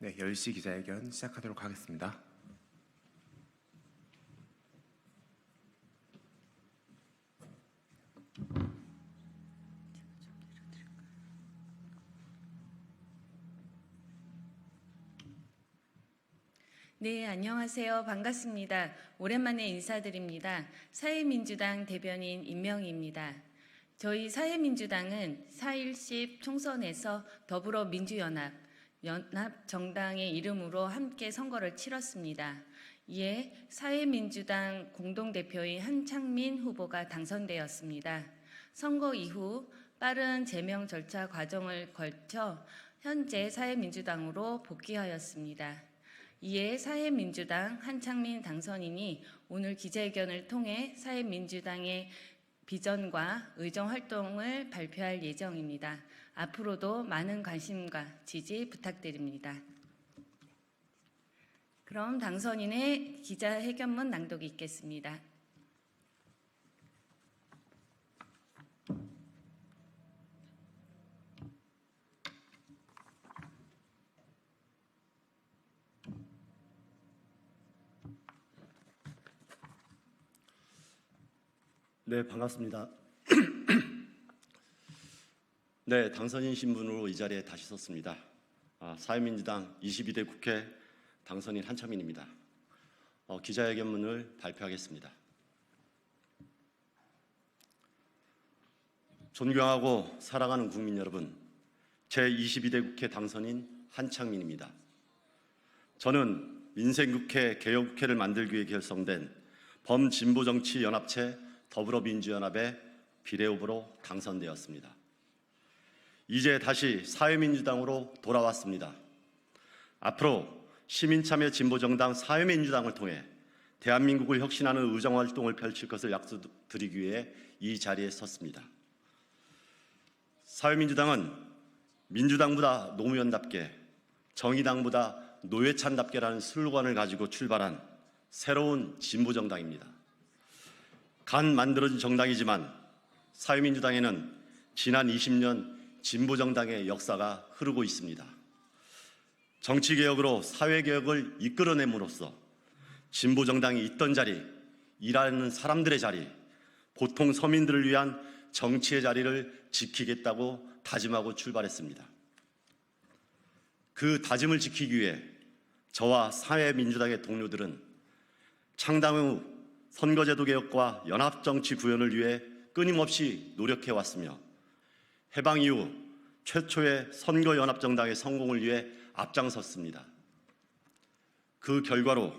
네, 10시 기자회견 시작하도록 하겠습니다. 네, 안녕하세요. 반갑습니다. 오랜만에 인사드립니다. 사회민주당 대변인 임명희입니다. 저희 사회민주당은 4.10 총선에서 더불어민주연합, 연합정당의 이름으로 함께 선거를 치렀습니다. 이에 사회민주당 공동대표인 한창민 후보가 당선되었습니다. 선거 이후 빠른 제명 절차 과정을 거쳐 현재 사회민주당으로 복귀하였습니다. 이에 사회민주당 한창민 당선인이 오늘 기자회견을 통해 사회민주당의 비전과 의정 활동을 발표할 예정입니다. 앞으로도 많은 관심과 지지 부탁드립니다. 그럼 당선인의 기자회견문 낭독이 있겠습니다. 네, 반갑습니다. 네, 당선인 신분으로 이 자리에 다시 섰습니다. 사회민주당 22대 국회 당선인 한창민입니다. 기자회견문을 발표하겠습니다. 존경하고 사랑하는 국민 여러분, 제22대 국회 당선인 한창민입니다. 저는 민생국회, 개혁국회를 만들기 위해 결성된 범진보정치연합체 더불어민주연합의 비례후보로 당선되었습니다. 이제 다시 사회민주당으로 돌아왔습니다. 앞으로 시민참여 진보정당 사회민주당을 통해 대한민국을 혁신하는 의정활동을 펼칠 것을 약속드리기 위해 이 자리에 섰습니다. 사회민주당은 민주당보다 노무현답게, 정의당보다 노회찬답게라는 슬로건을 가지고 출발한 새로운 진보정당입니다. 간 만들어진 정당이지만 사회민주당에는 지난 20년 진보정당의 역사가 흐르고 있습니다. 정치개혁으로 사회개혁을 이끌어냄으로써 진보정당이 있던 자리, 일하는 사람들의 자리, 보통 서민들을 위한 정치의 자리를 지키겠다고 다짐하고 출발했습니다. 그 다짐을 지키기 위해 저와 사회민주당의 동료들은 창당 후 선거제도 개혁과 연합정치 구현을 위해 끊임없이 노력해왔으며 해방 이후 최초의 선거연합정당의 성공을 위해 앞장섰습니다. 그 결과로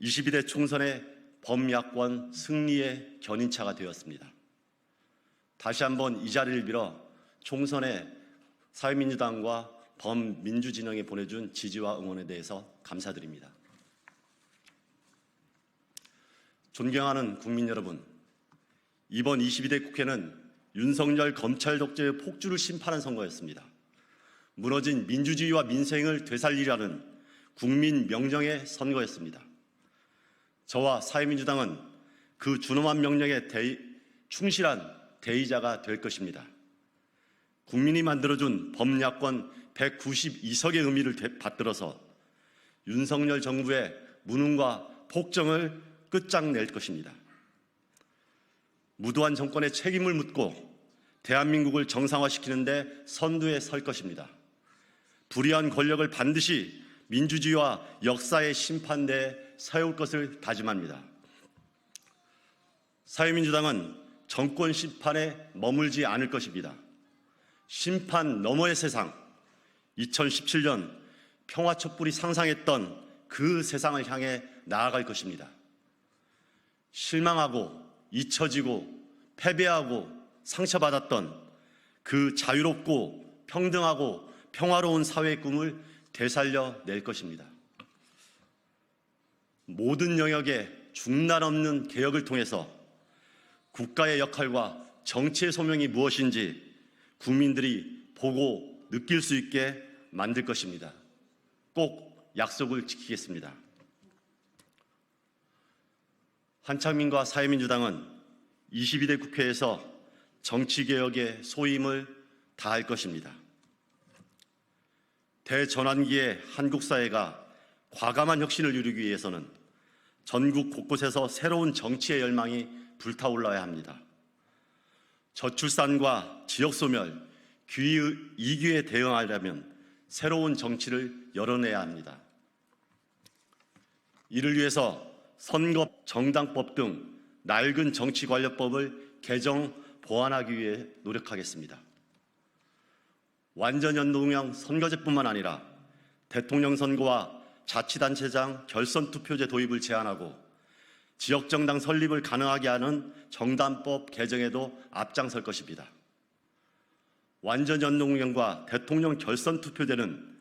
22대 총선의 범야권 승리의 견인차가 되었습니다. 다시 한번 이 자리를 빌어 총선에 사회민주당과 범민주진영에 보내준 지지와 응원에 대해서 감사드립니다. 존경하는 국민 여러분, 이번 22대 국회는 윤석열 검찰 독재의 폭주를 심판한 선거였습니다. 무너진 민주주의와 민생을 되살리려는 국민 명령의 선거였습니다. 저와 사회민주당은 그 준엄한 명령에 충실한 대의자가 될 것입니다. 국민이 만들어준 범야권 192석의 의미를 받들어서 윤석열 정부의 무능과 폭정을 끝장낼 것입니다. 무도한 정권의 책임을 묻고 대한민국을 정상화시키는 데 선두에 설 것입니다. 불의한 권력을 반드시 민주주의와 역사의 심판대에 세울 것을 다짐합니다. 사회민주당은 정권 심판에 머물지 않을 것입니다. 심판 너머의 세상, 2017년 평화촛불이 상상했던 그 세상을 향해 나아갈 것입니다. 실망하고 잊혀지고 패배하고 상처받았던 그 자유롭고 평등하고 평화로운 사회의 꿈을 되살려낼 것입니다. 모든 영역에 중단 없는 개혁을 통해서 국가의 역할과 정치의 소명이 무엇인지 국민들이 보고 느낄 수 있게 만들 것입니다. 꼭 약속을 지키겠습니다. 한창민과 사회민주당은 22대 국회에서 정치개혁의 소임을 다할 것입니다. 대전환기의 한국 사회가 과감한 혁신을 이루기 위해서는 전국 곳곳에서 새로운 정치의 열망이 불타올라야 합니다. 저출산과 지역소멸, 이기에 대응하려면 새로운 정치를 열어내야 합니다. 이를 위해서 선거, 정당법 등 낡은 정치관료법을 개정, 보완하기 위해 노력하겠습니다. 완전연동형 선거제뿐만 아니라 대통령 선거와 자치단체장 결선투표제 도입을 제안하고 지역정당 설립을 가능하게 하는 정당법 개정에도 앞장설 것입니다. 완전연동형과 대통령 결선투표제는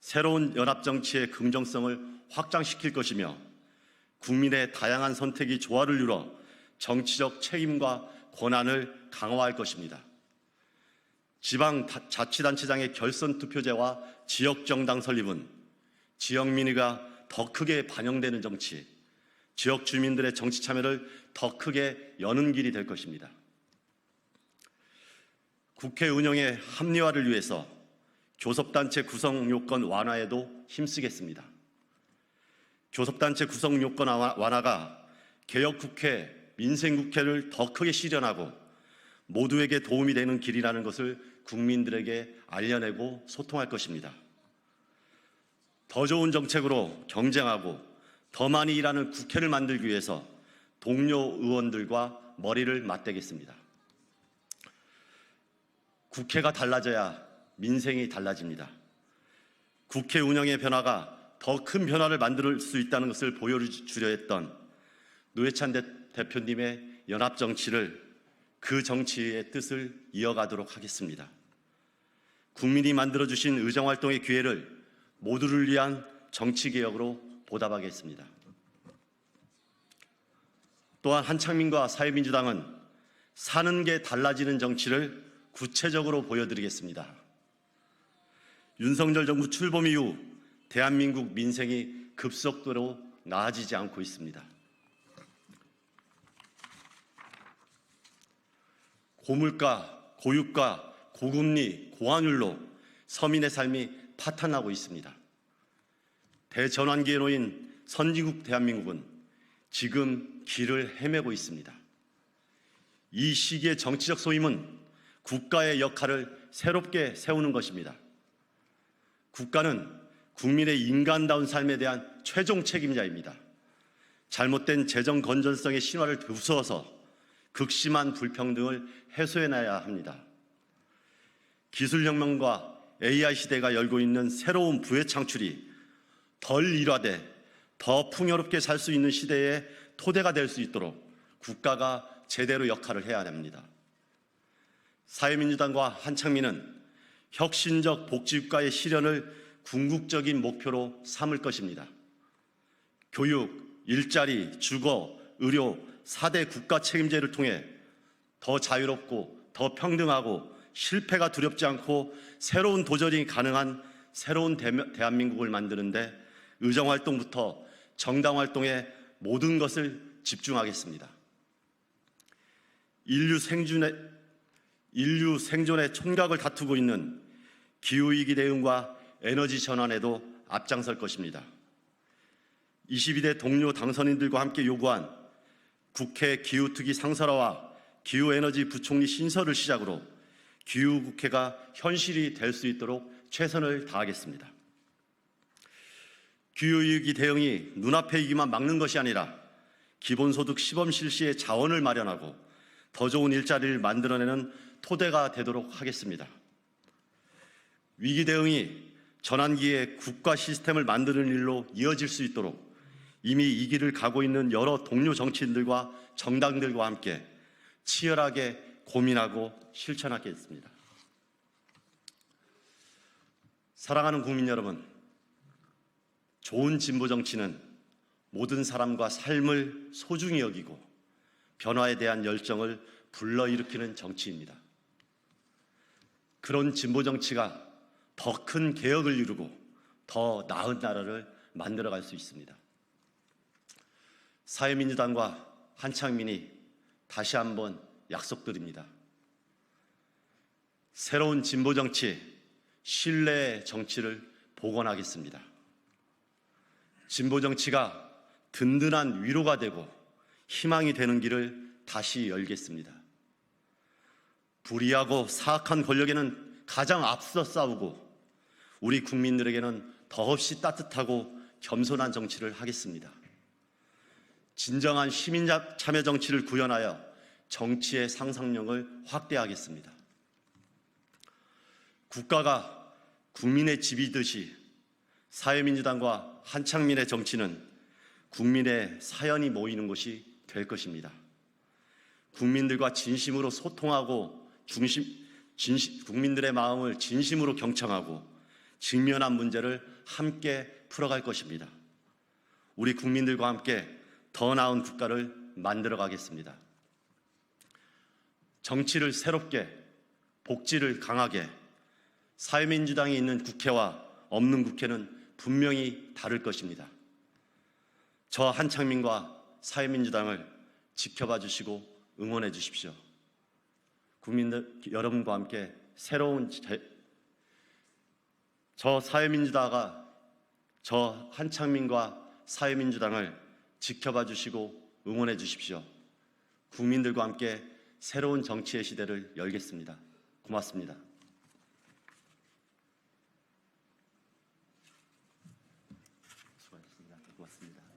새로운 연합정치의 긍정성을 확장시킬 것이며 국민의 다양한 선택이 조화를 이뤄 정치적 책임과 권한을 강화할 것입니다. 지방 자치단체장의 결선투표제와 지역정당 설립은 지역 민의가 더 크게 반영되는 정치, 지역 주민들의 정치 참여를 더 크게 여는 길이 될 것입니다. 국회 운영의 합리화를 위해서 교섭단체 구성 요건 완화에도 힘쓰겠습니다. 교섭단체 구성 요건 완화가 개혁국회, 민생국회를 더 크게 실현하고 모두에게 도움이 되는 길이라는 것을 국민들에게 알려내고 소통할 것입니다. 더 좋은 정책으로 경쟁하고 더 많이 일하는 국회를 만들기 위해서 동료 의원들과 머리를 맞대겠습니다. 국회가 달라져야 민생이 달라집니다. 국회 운영의 변화가 더 큰 변화를 만들 수 있다는 것을 보여주려 했던 노회찬 대표님의 연합정치를 그 정치의 뜻을 이어가도록 하겠습니다. 국민이 만들어주신 의정활동의 기회를 모두를 위한 정치개혁으로 보답하겠습니다. 또한 한창민과 사회민주당은 사는 게 달라지는 정치를 구체적으로 보여드리겠습니다. 윤석열 정부 출범 이후 대한민국 민생이 급속도로 나아지지 않고 있습니다. 고물가, 고유가, 고금리, 고환율로 서민의 삶이 파탄나고 있습니다. 대전환기에 놓인 선진국 대한민국은 지금 길을 헤매고 있습니다. 이 시기의 정치적 소임은 국가의 역할을 새롭게 세우는 것입니다. 국가는 국민의 인간다운 삶에 대한 최종 책임자입니다. 잘못된 재정 건전성의 신화를 부수어서 극심한 불평등을 해소해내야 합니다. 기술혁명과 AI 시대가 열고 있는 새로운 부의 창출이 덜 일화돼 더 풍요롭게 살 수 있는 시대의 토대가 될 수 있도록 국가가 제대로 역할을 해야 합니다. 사회민주당과 한창민은 혁신적 복지국가의 실현을 궁극적인 목표로 삼을 것입니다. 교육, 일자리, 주거, 의료 4대 국가 책임제를 통해 더 자유롭고 더 평등하고 실패가 두렵지 않고 새로운 도전이 가능한 새로운 대한민국을 만드는데 의정활동부터 정당활동에 모든 것을 집중하겠습니다. 인류 생존의 촌각을 다투고 있는 기후위기 대응과 에너지 전환에도 앞장설 것입니다. 22대 동료 당선인들과 함께 요구한 국회 기후특위 상설화와 기후에너지 부총리 신설을 시작으로 기후국회가 현실이 될 수 있도록 최선을 다하겠습니다. 기후위기 대응이 눈앞에 있기만 막는 것이 아니라 기본소득 시범 실시의 자원을 마련하고 더 좋은 일자리를 만들어내는 토대가 되도록 하겠습니다. 위기 대응이 전환기의 국가 시스템을 만드는 일로 이어질 수 있도록 이미 이 길을 가고 있는 여러 동료 정치인들과 정당들과 함께 치열하게 고민하고 실천하겠습니다. 사랑하는 국민 여러분, 좋은 진보 정치는 모든 사람과 삶을 소중히 여기고 변화에 대한 열정을 불러일으키는 정치입니다. 그런 진보 정치가 더 큰 개혁을 이루고 더 나은 나라를 만들어갈 수 있습니다. 사회민주당과 한창민이 다시 한번 약속드립니다. 새로운 진보 정치, 신뢰의 정치를 복원하겠습니다. 진보 정치가 든든한 위로가 되고 희망이 되는 길을 다시 열겠습니다. 불의하고 사악한 권력에는 가장 앞서 싸우고 우리 국민들에게는 더없이 따뜻하고 겸손한 정치를 하겠습니다. 진정한 시민 참여 정치를 구현하여 정치의 상상력을 확대하겠습니다. 국가가 국민의 집이듯이 사회민주당과 한창민의 정치는 국민의 사연이 모이는 곳이 될 것입니다. 국민들과 진심으로 소통하고 국민들의 마음을 진심으로 경청하고 직면한 문제를 함께 풀어갈 것입니다. 우리 국민들과 함께 더 나은 국가를 만들어 가겠습니다. 정치를 새롭게, 복지를 강하게, 사회민주당이 있는 국회와 없는 국회는 분명히 다를 것입니다. 저 한창민과 사회민주당을 지켜봐 주시고 응원해 주십시오. 국민들 여러분과 함께 새로운 저 한창민과 사회민주당을 지켜봐 주시고 응원해 주십시오. 국민들과 함께 새로운 정치의 시대를 열겠습니다. 고맙습니다. 수고하셨습니다. 고맙습니다.